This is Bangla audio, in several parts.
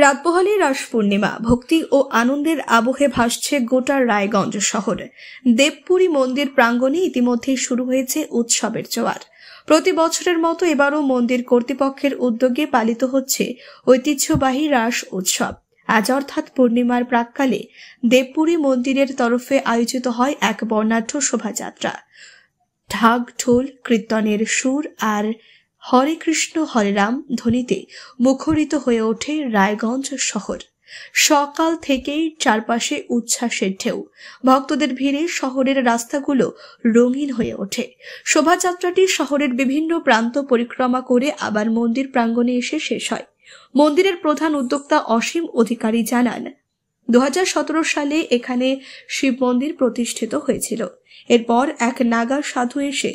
রাতপোহালি রাস পূর্ণিমা, ভক্তি ও আনন্দের আবহে ভাসছে গোটা রায়গঞ্জ শহর। দেবপুরী মন্দির প্রাঙ্গণে ইতিমধ্যেই শুরু হয়েছে উৎসবের জোয়ার। প্রতি বছরের মতো এবারও মন্দির কর্তৃপক্ষের উদ্যোগে পালিত হচ্ছে ঐতিহ্যবাহী রাস উৎসব। আজ অর্থাৎ পূর্ণিমার প্রাক্কালে দেবপুরী মন্দিরের তরফে আয়োজিত হয় এক বর্ণাঢ্য শোভাযাত্রা। ঢাক, ঢোল, কীর্তনের সুর আর হরে কৃষ্ণ হরে রাম ধ্বনিতে মুখরিত হয়ে ওঠে রায়গঞ্জ শহর। সকাল থেকেই চারপাশে উচ্ছ্বাসের ঢেউ। ভক্তদের ভিড়ে শহরের রাস্তাগুলো রঙিন হয়ে ওঠে। শোভাযাত্রাটি শহরের বিভিন্ন প্রান্ত পরিক্রমা করে আবার মন্দির প্রাঙ্গণে এসে শেষ হয়। মন্দিরের প্রধান উদ্যোক্তা অসীম অধিকারী জানান, 2017 সালে এখানে শিব মন্দির প্রতিষ্ঠিত হয়েছিল। এরপর এক নাগা সাধু এসে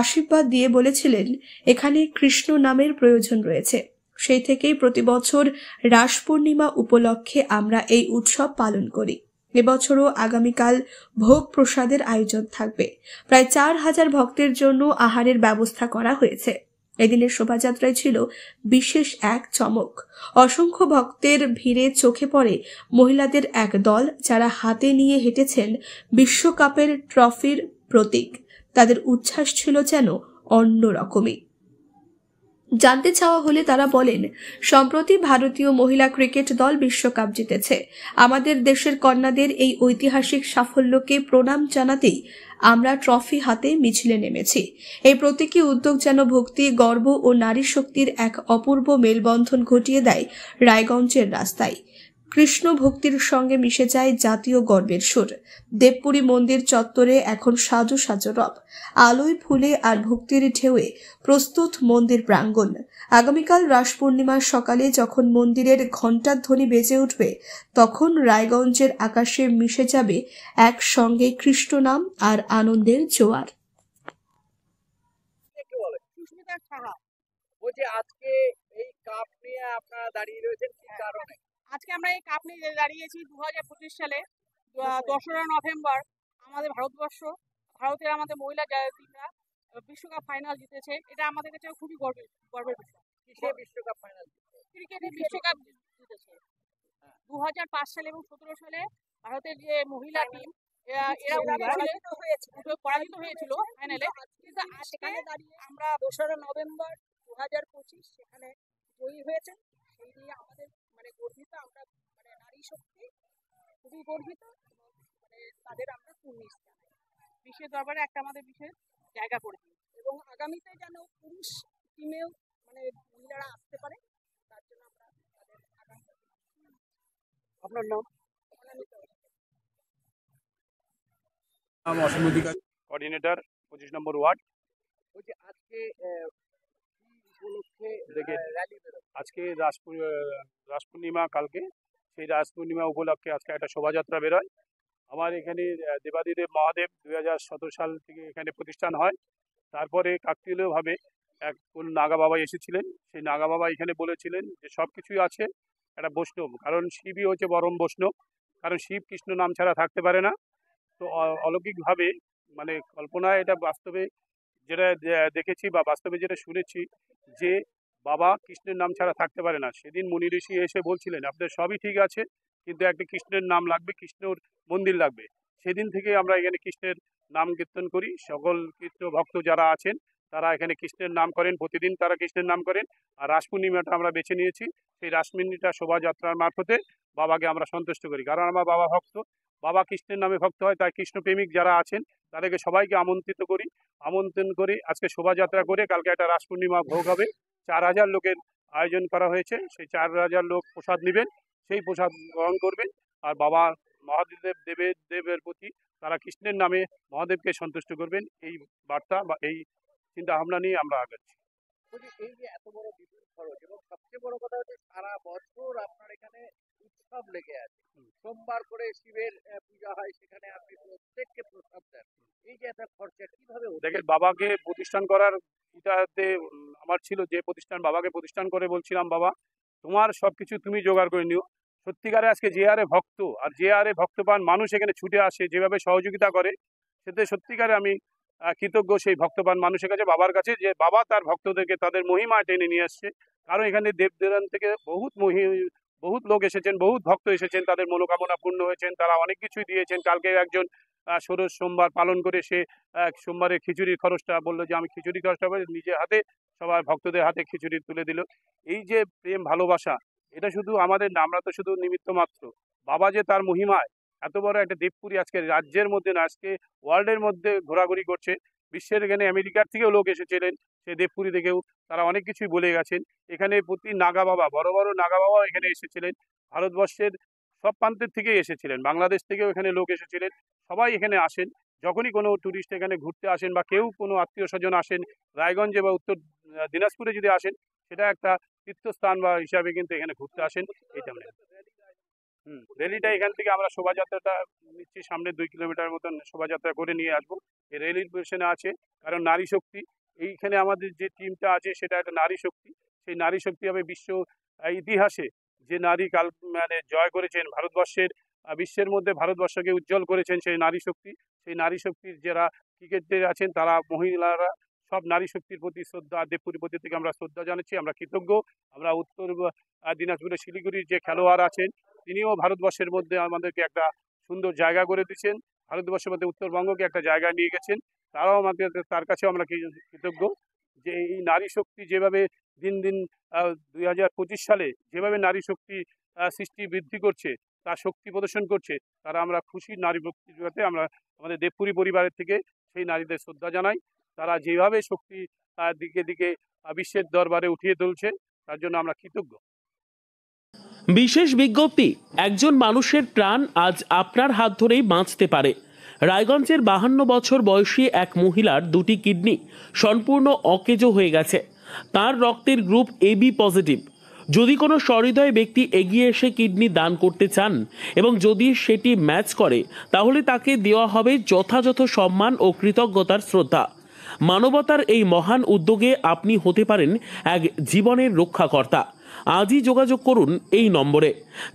আশীর্বাদ দিয়ে বলেছিলেন এখানে কৃষ্ণ নামের প্রয়োজন রয়েছে। সেই থেকেই প্রতি বছর রাস পূর্ণিমা উপলক্ষে আমরা এই উৎসব পালন করি। এবছরও আগামীকাল ভোগ প্রসাদের আয়োজন থাকবে। প্রায় 4000 ভক্তের জন্য আহারের ব্যবস্থা করা হয়েছে। এদিনের শোভাযাত্রায় ছিল বিশেষ এক চমক। অসংখ্য ভক্তের ভিড়ে চোখে পড়ে মহিলাদের এক দল, যারা হাতে নিয়ে হেঁটেছেন বিশ্বকাপের ট্রফির প্রতীক। তাদের উচ্ছ্বাস ছিল যেন অন্যরকমই। জানতে চাওয়া হলে তারা বলেন, সম্প্রতি ভারতীয় মহিলা ক্রিকেট দল বিশ্বকাপ জিতেছে। আমাদের দেশের কন্যাদের এই ঐতিহাসিক সাফল্যকে প্রণাম জানাতেই আমরা ট্রফি হাতে মিছিলে নেমেছি। এই প্রতীকী উদ্যোগ যেন ভক্তি, গর্ব ও নারী শক্তির এক অপূর্ব মেলবন্ধন ঘটিয়ে দেয় রায়গঞ্জের রাস্তায়। কৃষ্ণ ভক্তির সঙ্গে মিশে যায় জাতীয় গর্বের সুর। দেবপুরী মন্দির চত্বরে এখন সাজো সাজো রব, আলোয় ফুলে আর ভক্তির ঢেউয়ে প্রস্তুত মন্দির প্রাঙ্গণ। আগামীকাল রাস পূর্ণিমার সকালে যখন মন্দিরের ঘণ্টার ধ্বনি বেজে উঠবে, তখন রায়গঞ্জের আকাশে মিশে যাবে একসঙ্গে কৃষ্ণ নাম আর আনন্দের জোয়ার। আজকে এই কাপ নিয়ে আপনারা দাঁড়িয়ে রয়েছেন কি কারণে? আজকে আমরা এই কাপ নিয়ে দাঁড়িয়েছি 2025 সালে 2রা নভেম্বর আমাদের ভারতের আমাদের মহিলা টিমরা বিশ্বকাপ ফাইনাল জিতেছে। এটা আমাদের কাছে খুবই গর্বের বিষয়। কিসে বিশ্বকাপ ফাইনাল? ক্রিকেটে বিশ্বকাপ জিতেছে। 2005 সালে এবং 17 সালে ভারতের যে মহিলা টিম এরা পরাজিত হয়েছিল ফাইনালে। কিন্তু আজকে আমরা 2রা নভেম্বর 2025 সেখানে জয়ী হয়েছে। সেই নিয়ে আমাদের গর্বিত, আমরা নারী শক্তি খুবই গর্বিত। তাদের আমরা কুর্নিশ জানাই। বিশ্বের দরবারে একটা আমাদের বিশেষ জায়গা করে দিই এবং আগামীতে যেন পুরুষ টিমেও মহিলারা আসতে পারে, তার জন্য আমরা তাদের আগামী। আপনার নাম? অসীম অধিকারী, কোঅর্ডিনেটর 25 নম্বর ওয়ার্ড। আজকে উপলক্ষে আজকে রাস পূর্ণিমা, কালকে সেই রাস পূর্ণিমা উপলক্ষে আজকে একটা শোভাযাত্রা বেরোয়। আমার এখানে দেবাদিদেব মহাদেব 2017 সাল থেকে এখানে প্রতিষ্ঠান হয়। তারপরে কাকতালীয়ভাবে কোন নাগা বাবা এসেছিলেন। সেই নাগা বাবা এখানে বলেছিলেন যে সব কিছুই আছে একটা বৈষ্ণব, কারণ শিবই হচ্ছে পরম বৈষ্ণব, কারণ শিব কৃষ্ণ নাম ছাড়া থাকতে পারে না। তো অলৌকিকভাবে কল্পনায় এটা বাস্তবে যেটা দেখেছি বা বাস্তবে যেটা শুনেছি, যে বাবা কৃষ্ণের নাম ছাড়া থাকতে পারে না। সেদিন মুনি ঋষি এসে বলছিলেন আপনাদের সবই ঠিক আছে, কিন্তু একটা কৃষ্ণের নাম লাগবে, কৃষ্ণর মন্দির লাগবে। সেদিন থেকে আমরা এখানে কৃষ্ণের নাম কীর্তন করি। সকল কৃষ্ণ ভক্ত যারা আছেন তারা এখানে কৃষ্ণের নাম করেন, প্রতিদিন তারা কৃষ্ণের নাম করেন। আর রাস পূর্ণিমাটা আমরা বেছে নিয়েছি, সেই রাস পূর্ণিমাটা শোভাযাত্রার মারফতে বাবাকে আমরা সন্তুষ্ট করি। কারণ আমার বাবা ভক্ত, বাবা কৃষ্ণের নামে ভক্ত হয়, তাই কৃষ্ণপ্রেমিক যারা আছেন তাদেরকে সবাইকে আমন্ত্রণ করি আজকে শোভাযাত্রা করে। কালকে একটা রাস পূর্ণিমা ভোগ হবে। 4000 লোকের আয়োজন করা হয়েছে। সেই 4000 লোক প্রসাদ নেবেন, সেই প্রসাদ গ্রহণ করবেন। আর বাবা মহাদেব দেবের প্রতি তারা কৃষ্ণের নামে মহাদেবকে সন্তুষ্ট করবেন, এই বার্তা বা এই চিন্তা ভাবনা নিয়ে আমরা আগাচ্ছি। এই যে এত বড় বিপুল খরচ এবং সবচেয়ে বড় কথা হচ্ছে সারা বছর আপনার এখানে উৎসব লেগে আছে। সোমবার করে শিবের পূজা হয়, সেখানে আপনি প্রত্যেককে প্রসাদ দেন। এই যে এত খরচা কিভাবে? দেখেন, বাবাকে প্রতিষ্ঠান করার ইটাতে আমার ছিল, যে প্রতিষ্ঠান বাবাকে প্রতিষ্ঠান করে বলছিলাম বাবা তোমার সবকিছু তুমি জোগাড় করে নিও। সত্যিকারে আজকে যে হারে ভক্ত আর যে হারে ভক্তবান মানুষ এখানে ছুটে আসে, যেভাবে সহযোগিতা করে, সেতে সত্যিকারে আমি কৃতজ্ঞ সেই ভক্তবান মানুষের কাছে, বাবার কাছে, যে বাবা তার ভক্তদেরকে তাদের মহিমা টেনে নিয়ে আসছে। কারণ এখানে দেব দেবান থেকে বহুত বহুত লোক এসেছেন, বহুত ভক্ত এসেছেন, তাদের মনোকামনা পূর্ণ হয়েছেন, তারা অনেক কিছুই দিয়েছেন। কালকে একজন ষোড়শ সোমবার পালন করে সে সোমবারের খিচুড়ির খরচটা বললো যে আমি খিচুড়ি খরচটা নিজের হাতে সবার ভক্তদের হাতে খিচুড়ি তুলে দিল। এই যে প্রেম ভালোবাসা, এটা শুধু আমাদের না, আমরা তো শুধু নিমিত্ত মাত্র। বাবা যে তার মহিমায় এত বড় একটা দেবপুরী আজকে রাজ্যের মধ্যে না, আজকে ওয়ার্ল্ডের মধ্যে ঘোরাঘুরি করছে। বিশ্বের এখানে আমেরিকার থেকেও লোক এসেছিলেন সেই দেবপুরী দেখেও, তারা অনেক কিছুই বলে গেছেন। এখানে প্রতি নাগা বাবা, বড় বড় নাগা বাবাও এখানে এসেছিলেন, ভারতবর্ষের সব প্রান্তের থেকেই এসেছিলেন, বাংলাদেশ থেকেও এখানে লোক এসেছিলেন। সবাই এখানে আসেন, যখনই কোনো ট্যুরিস্ট এখানে ঘুরতে আসেন বা কেউ কোনো আত্মীয় স্বজন আসেন রায়গঞ্জে বা উত্তর দিনাজপুরে যদি আসেন, সেটা একটা তীর্থস্থান বা হিসাবে কিন্তু এখানে ঘুরতে আসেন। এইটা র্যালিটা এখান থেকে আমরা শোভাযাত্রাটা নিচ্ছি, সামনে 2 কিলোমিটার মতন শোভাযাত্রা করে নিয়ে আসবো। এই র্যালির পেছনে আছে কারণ নারী শক্তি। এইখানে আমাদের যে টিমটা আছে সেটা একটা নারী শক্তি। সেই নারী শক্তি হবে বিশ্ব ইতিহাসে যে নারী কাল মানে জয় করেছেন ভারতবর্ষের, বিশ্বের মধ্যে ভারতবর্ষকে উজ্জ্বল করেছেন সেই নারী শক্তি। সেই নারী শক্তির যারা ক্রিকেটার আছেন তারা মহিলারা সব নারী শক্তির প্রতি শ্রদ্ধা, দেবপুরীর প্রতি থেকে আমরা শ্রদ্ধা জানাচ্ছি, আমরা কৃতজ্ঞ। আমরা উত্তর দিনাজপুরের শিলিগুড়ির যে খেলোয়াড় আছেন তিনিও ভারতবর্ষের মধ্যে আমাদেরকে একটা সুন্দর জায়গা করে দিচ্ছেন, ভারতবর্ষের মধ্যে উত্তরবঙ্গকে একটা জায়গায় নিয়ে গেছেন। তারাও আমাদের, তার কাছেও আমরা কৃতজ্ঞ যে এই নারী শক্তি যেভাবে দিন দিন 2025 সালে যেভাবে নারী শক্তি সৃষ্টি বৃদ্ধি করছে, তার শক্তি প্রদর্শন করছে, তারা আমরা খুশি। নারী শক্তিতে আমরা আমাদের দেবপুরী পরিবারের থেকে সেই নারীদের শ্রদ্ধা জানাই। তারা যেভাবে শক্তি দিকে দিকে বিশ্বের দরবারে উঠিয়ে তুলছে, তার জন্য আমরা কৃতজ্ঞ। বিশেষ বিজ্ঞপ্তি, একজন মানুষের প্রাণ আজ আপনার হাত ধরেই বাঁচতে পারে। রায়গঞ্জের 52 বছর বয়সী এক মহিলার 2টি কিডনি সম্পূর্ণ অকেজো হয়ে গেছে। তার রক্তের গ্রুপ AB পজিটিভ। যদি কোনো সহৃদয় ব্যক্তি এগিয়ে এসে কিডনি দান করতে চান এবং যদি সেটি ম্যাচ করে, তাহলে তাকে দেওয়া হবে যথাযথ সম্মান ও কৃতজ্ঞতার শ্রদ্ধা। মানবতার এই মহান উদ্যোগে আপনি হতে পারেন এক জীবনের রক্ষাকর্তা। আজই যোগাযোগ করুন এই নম্বরে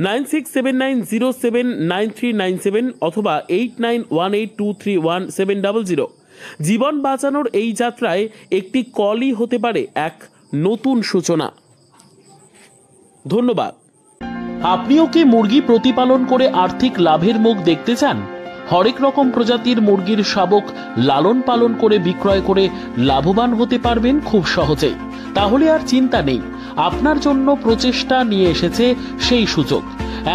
9679079397 অথবা 8918231700। জীবন বাঁচানোর এই যাত্রায় একটি কলই হতে পারে এক নতুন সূচনা। ধন্যবাদ। আপনিও কি মুরগি প্রতিপালন করে আর্থিক লাভের মুখ দেখতে চান? হরেক রকম প্রজাতির মুরগির শাবক লালন পালন করে বিক্রয় করে লাভবান হতে পারবেন খুব সহজেই। তাহলে আর চিন্তা নেই, আপনার জন্য প্রচেষ্টা নিয়ে এসেছে সেই সুযোগ।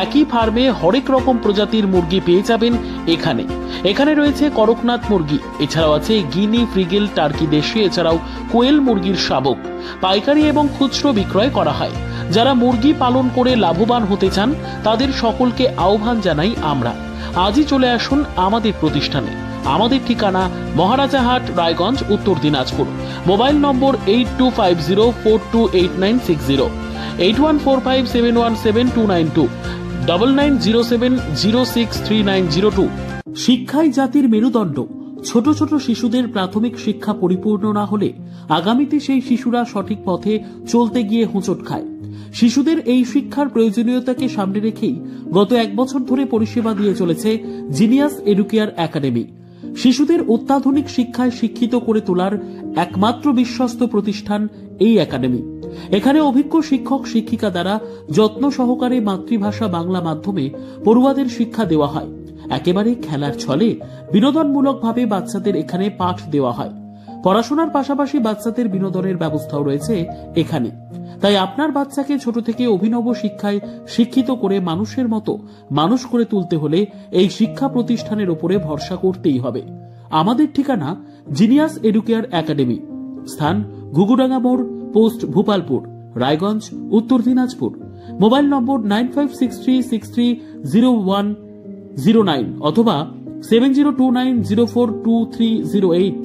একই ফার্মে হরেক রকম প্রজাতির মুরগি পেয়ে যাবেন এখানে। এখানে রয়েছে করকনাথ মুরগি, এছাড়াও আছে গিনি, ফ্রিগেল, টার্কি দেশি, এছাড়াও কোয়েল মুরগির শাবক। পাইকারি এবং খুচরো বিক্রয় করা হয়। যারা মুরগি পালন করে লাভবান হতে চান তাদের সকলকে আহ্বান জানাই আমরা। আজই চলে আসুন আমাদের প্রতিষ্ঠানে। আমাদের ঠিকানা মহারাজাহাট, রায়গঞ্জ, উত্তর দিনাজপুর। মোবাইল নম্বর 8250428960, 8145717292, 9907063902। শিক্ষাই জাতির মেরুদণ্ড। ছোট ছোট শিশুদের প্রাথমিক শিক্ষা পরিপূর্ণ না হলে আগামীতে সেই শিশুরা সঠিক পথে চলতে গিয়ে হোঁচট খায়। শিশুদের এই শিক্ষার প্রয়োজনীয়তাকে সামনে রেখেই গত 1 বছর ধরে পরিষেবা দিয়ে চলেছে জিনিয়াস এডুকেয়ার একাডেমি। শিশুদের অত্যাধুনিক শিক্ষায় শিক্ষিত করে তোলার একমাত্র বিশ্বস্ত প্রতিষ্ঠান এই একাডেমি। এখানে অভিজ্ঞ শিক্ষক শিক্ষিকা দ্বারা যত্ন সহকারে মাতৃভাষা বাংলা মাধ্যমে পড়ুয়াদের শিক্ষা দেওয়া হয়। একেবারে খেলার ছলে বিনোদনমূলকভাবে বাচ্চাদের এখানে পাঠ দেওয়া হয়। পড়াশোনার পাশাপাশি বাচ্চাদের বিনোদনের ব্যবস্থাও রয়েছে এখানে। তাই আপনার বাচ্চাকে ছোট থেকে অভিনব শিক্ষায় শিক্ষিত করে মানুষের মতো মানুষ করে তুলতে হলে এই শিক্ষা প্রতিষ্ঠানের উপরে ভরসা করতেই হবে। আমাদের ঠিকানা জিনিয়াস এডুকেয়ার একাডেমি, স্থান ঘুঘুডাঙ্গা মোড়, পোস্ট ভূপালপুর, রায়গঞ্জ, উত্তর দিনাজপুর। মোবাইল নম্বর 9563630109 অথবা 7029042308।